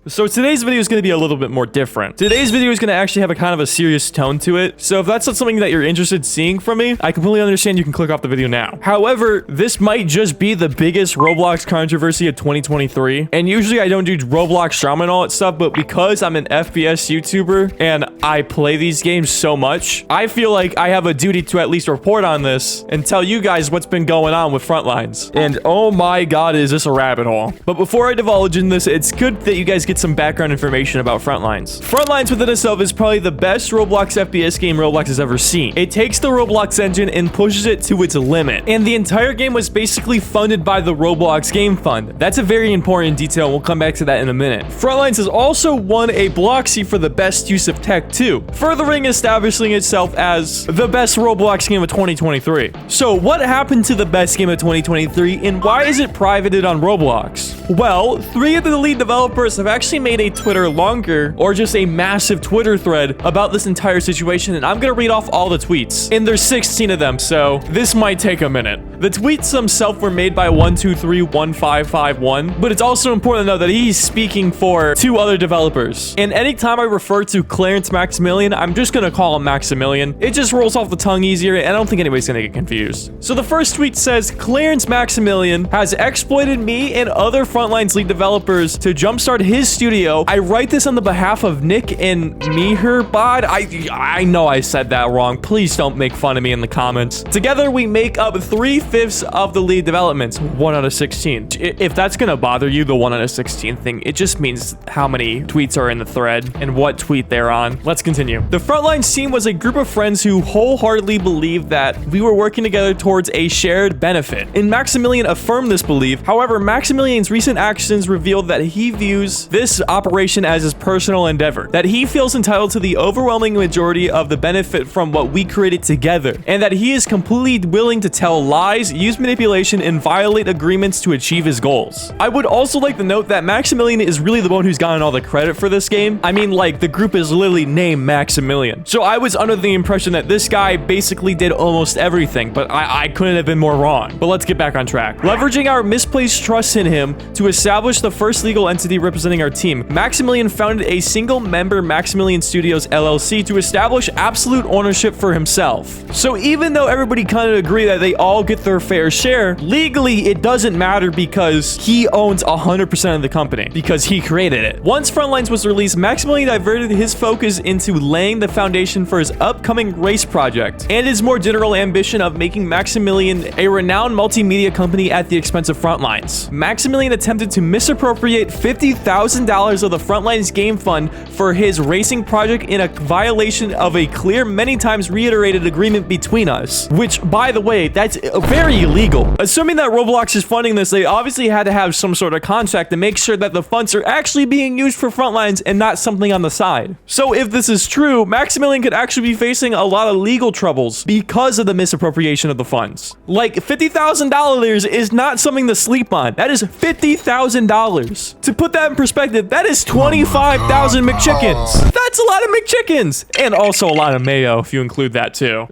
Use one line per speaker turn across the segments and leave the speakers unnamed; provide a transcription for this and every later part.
So today's video is going to be a little bit more different. Today's video is going to actually have a kind of a serious tone to it. So if that's not something that you're interested in seeing from me, I completely understand. You can click off the video now. However, this might just be the biggest Roblox controversy of 2023. And usually I don't do Roblox drama and all that stuff, but because I'm an FPS YouTuber and I play these games so much, I feel like I have a duty to at least report on this and tell you guys what's been going on with Frontlines. And oh my god, is this a rabbit hole. But before I divulge in this, it's good that you guys get some background information about Frontlines. Frontlines within itself is probably the best Roblox FPS game Roblox has ever seen. It takes the Roblox engine and pushes it to its limit. And the entire game was basically funded by the Roblox Game Fund. That's a very important detail, and we'll come back to that in a minute. Frontlines has also won a Bloxy for the best use of tech too, furthering establishing itself as the best Roblox game of 2023. So what happened to the best game of 2023, and why is it privated on Roblox? Well, 3 of the lead developers have actually made a Twitter longer, or just a massive Twitter thread about this entire situation, and I'm gonna read off all the tweets. And there's 16 of them, so this might take a minute. The tweets themselves were made by 1231551, but it's also important to know that he's speaking for 2 other developers. And anytime I refer to Clarence Maximilian, I'm just gonna call him Maximilian. It just rolls off the tongue easier, and I don't think anybody's gonna get confused. So the first tweet says, Clarence Maximilian has exploited me and other Frontlines lead developers to jumpstart his studio. I write this on the behalf of Nick and Meherbad. I know I said that wrong. Please don't make fun of me in the comments. Together, we make up 3/5 of the lead developments. 1 out of 16. If that's gonna bother you, the 1 out of 16 thing, it just means how many tweets are in the thread and what tweet they're on. Let's continue. The Frontlines team was a group of friends who wholeheartedly believed that we were working together towards a shared benefit. And Maximilian affirmed this belief. However, Maximilian's recent actions revealed that he views this operation as his personal endeavor, that he feels entitled to the overwhelming majority of the benefit from what we created together, and that he is completely willing to tell lies, use manipulation, and violate agreements to achieve his goals. I would also like to note that Maximilian is really the one who's gotten all the credit for this game. I mean, like, the group is literally named Maximilian. So I was under the impression that this guy basically did almost everything, but I couldn't have been more wrong. But let's get back on track. Leveraging our misplaced trust in him to establish the first legal entity representing our team, Maximilian founded a single-member Maximilian Studios LLC to establish absolute ownership for himself. So even though everybody kind of agree that they all get their fair share, legally it doesn't matter because he owns 100% of the company, because he created it. Once Frontlines was released, Maximilian diverted his focus into laying the foundation for his upcoming race project and his more general ambition of making Maximilian a renowned multimedia company at the expense of Frontlines. Maximilian attempted to misappropriate $50,000 of the Frontlines game fund for his racing project in a violation of a clear, many times reiterated agreement between us, which, by the way, that's very illegal. Assuming that Roblox is funding this, they obviously had to have some sort of contract to make sure that the funds are actually being used for Frontlines and not something on the side. So if this is true, Maximilian could actually be facing a lot of legal troubles because of the misappropriation of the funds. Like, $50,000 is not something to sleep on. That is $50,000. To put that in perspective, that is 25,000 McChickens. That's a lot of McChickens. And also a lot of mayo, if you include that too.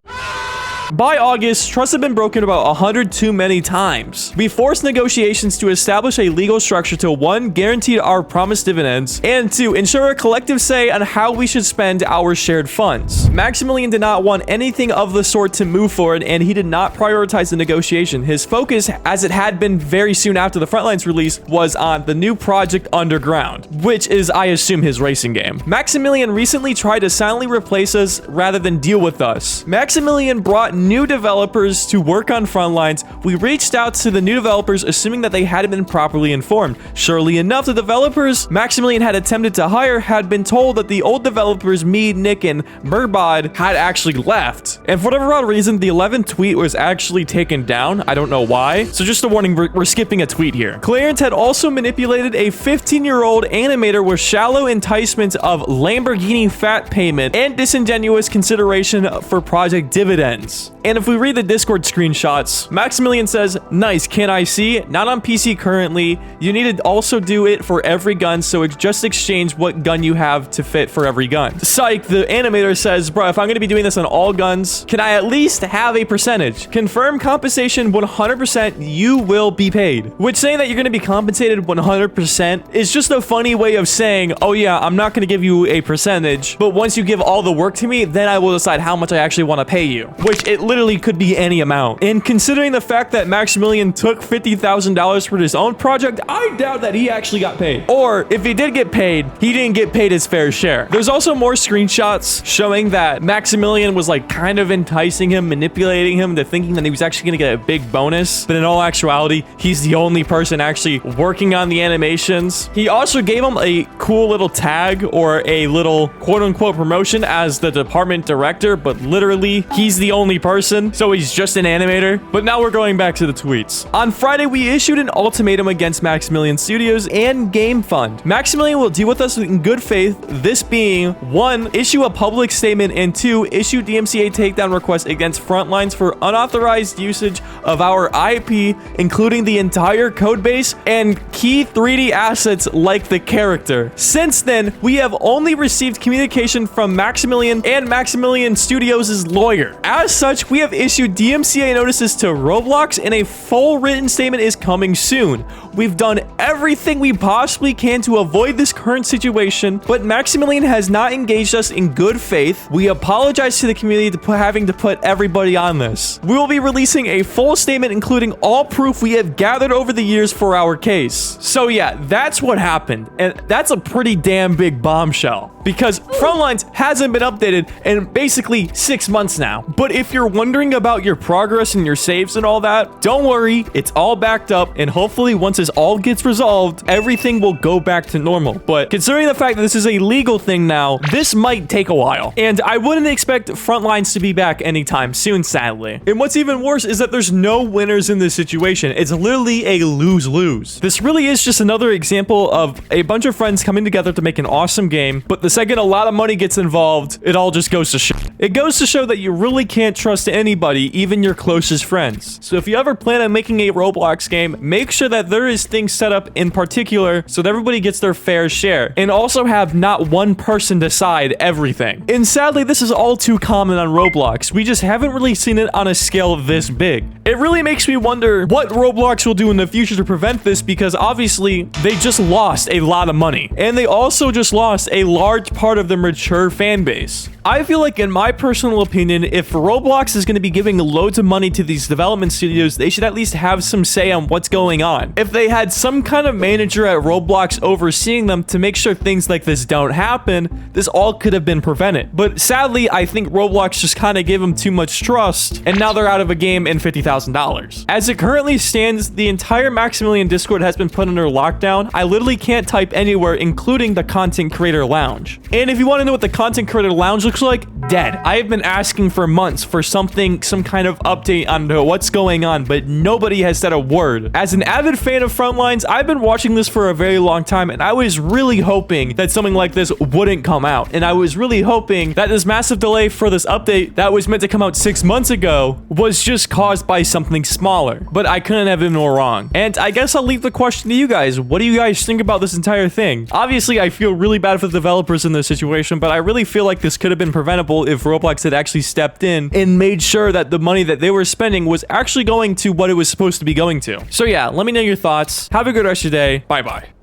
By August, trust had been broken about 100 too many times. We forced negotiations to establish a legal structure to 1, guarantee our promised dividends, and 2, ensure a collective say on how we should spend our shared funds. Maximilian did not want anything of the sort to move forward, and he did not prioritize the negotiation. His focus, as it had been very soon after the Frontlines release, was on the new project Underground, which is, I assume, his racing game. Maximilian recently tried to silently replace us rather than deal with us. Maximilian brought new developers to work on Frontlines. We reached out to the new developers assuming that they hadn't been properly informed. Surely enough, the developers Maximilian had attempted to hire had been told that the old developers, me, Nick, and Meherbad, had actually left. And for whatever odd reason, the 11th tweet was actually taken down. I don't know why. So just a warning, we're skipping a tweet here. Clarence had also manipulated a 15-year-old animator with shallow enticements of Lamborghini fat payment and disingenuous consideration for project dividends. And if we read the Discord screenshots, Maximilian says, nice, can I see? Not on PC currently. You need to also do it for every gun, so just exchange what gun you have to fit for every gun. Psych, the animator says, bro, if I'm going to be doing this on all guns, can I at least have a percentage? Confirm compensation 100%, you will be paid. Which saying that you're going to be compensated 100% is just a funny way of saying, oh yeah, I'm not going to give you a percentage, but once you give all the work to me, then I will decide how much I actually want to pay you. Which it literally could be any amount. And considering the fact that Maximilian took $50,000 for his own project, I doubt that he actually got paid. Or if he did get paid, he didn't get paid his fair share. There's also more screenshots showing that Maximilian was like kind of enticing him, manipulating him into thinking that he was actually going to get a big bonus. But in all actuality, he's the only person actually working on the animations. He also gave him a cool little tag or a little quote unquote promotion as the department director, but literally he's the only person. So he's just an animator. But now we're going back to the tweets. On Friday, we issued an ultimatum against Maximilian Studios and Game Fund. Maximilian will deal with us in good faith, this being 1, issue a public statement, and 2, issue DMCA takedown requests against Frontlines for unauthorized usage of our IP, including the entire codebase and key 3D assets like the character. Since then, we have only received communication from Maximilian and Maximilian Studios' lawyer. As such, we have issued DMCA notices to Roblox, and a full written statement is coming soon. We've done everything we possibly can to avoid this current situation, but Maximilian has not engaged us in good faith. We apologize to the community for having to put everybody on this. We will be releasing a full statement including all proof we have gathered over the years for our case. So yeah, that's what happened, and that's a pretty damn big bombshell, because Frontlines hasn't been updated in basically 6 months now. But if you're wondering about your progress and your saves and all that, don't worry, it's all backed up, and hopefully once this all gets resolved, everything will go back to normal. But considering the fact that this is a legal thing now, this might take a while, and I wouldn't expect Frontlines to be back anytime soon, sadly. And what's even worse is that there's no winners in this situation. It's literally a lose-lose. This really is just another example of a bunch of friends coming together to make an awesome game, but the second a lot of money gets involved, it all just goes to shit. It goes to show that you really can't trust anybody, even your closest friends. So if you ever plan on making a Roblox game, make sure that there is things set up in particular so that everybody gets their fair share, and also have not one person decide everything. And sadly, this is all too common on Roblox. We just haven't really seen it on a scale this big. It really makes me wonder what Roblox will do in the future to prevent this, because obviously they just lost a lot of money, and they also just lost a large part of their mature fan base. I feel like, in my personal opinion, if Roblox is going to be giving loads of money to these development studios, they should at least have some say on what's going on. If they had some kind of manager at Roblox overseeing them to make sure things like this don't happen, this all could have been prevented. But sadly, I think Roblox just kind of gave them too much trust, and now they're out of a game and $50,000. As it currently stands, the entire Maximilian Discord has been put under lockdown. I literally can't type anywhere, including the Content Creator Lounge. And if you want to know what the Content Creator Lounge looks like, dead. I have been asking for months for some kind of update on what's going on, but nobody has said a word. As an avid fan of Frontlines, I've been watching this for a very long time, and I was really hoping that something like this wouldn't come out. And I was really hoping that this massive delay for this update that was meant to come out 6 months ago was just caused by something smaller. But I couldn't have been more wrong. And I guess I'll leave the question to you guys. What do you guys think about this entire thing? Obviously, I feel really bad for the developers in this situation, but I really feel like this could have been preventable if Roblox had actually stepped in and made sure that the money that they were spending was actually going to what it was supposed to be going to. So yeah, let me know your thoughts. Have a good rest of your day. Bye-bye.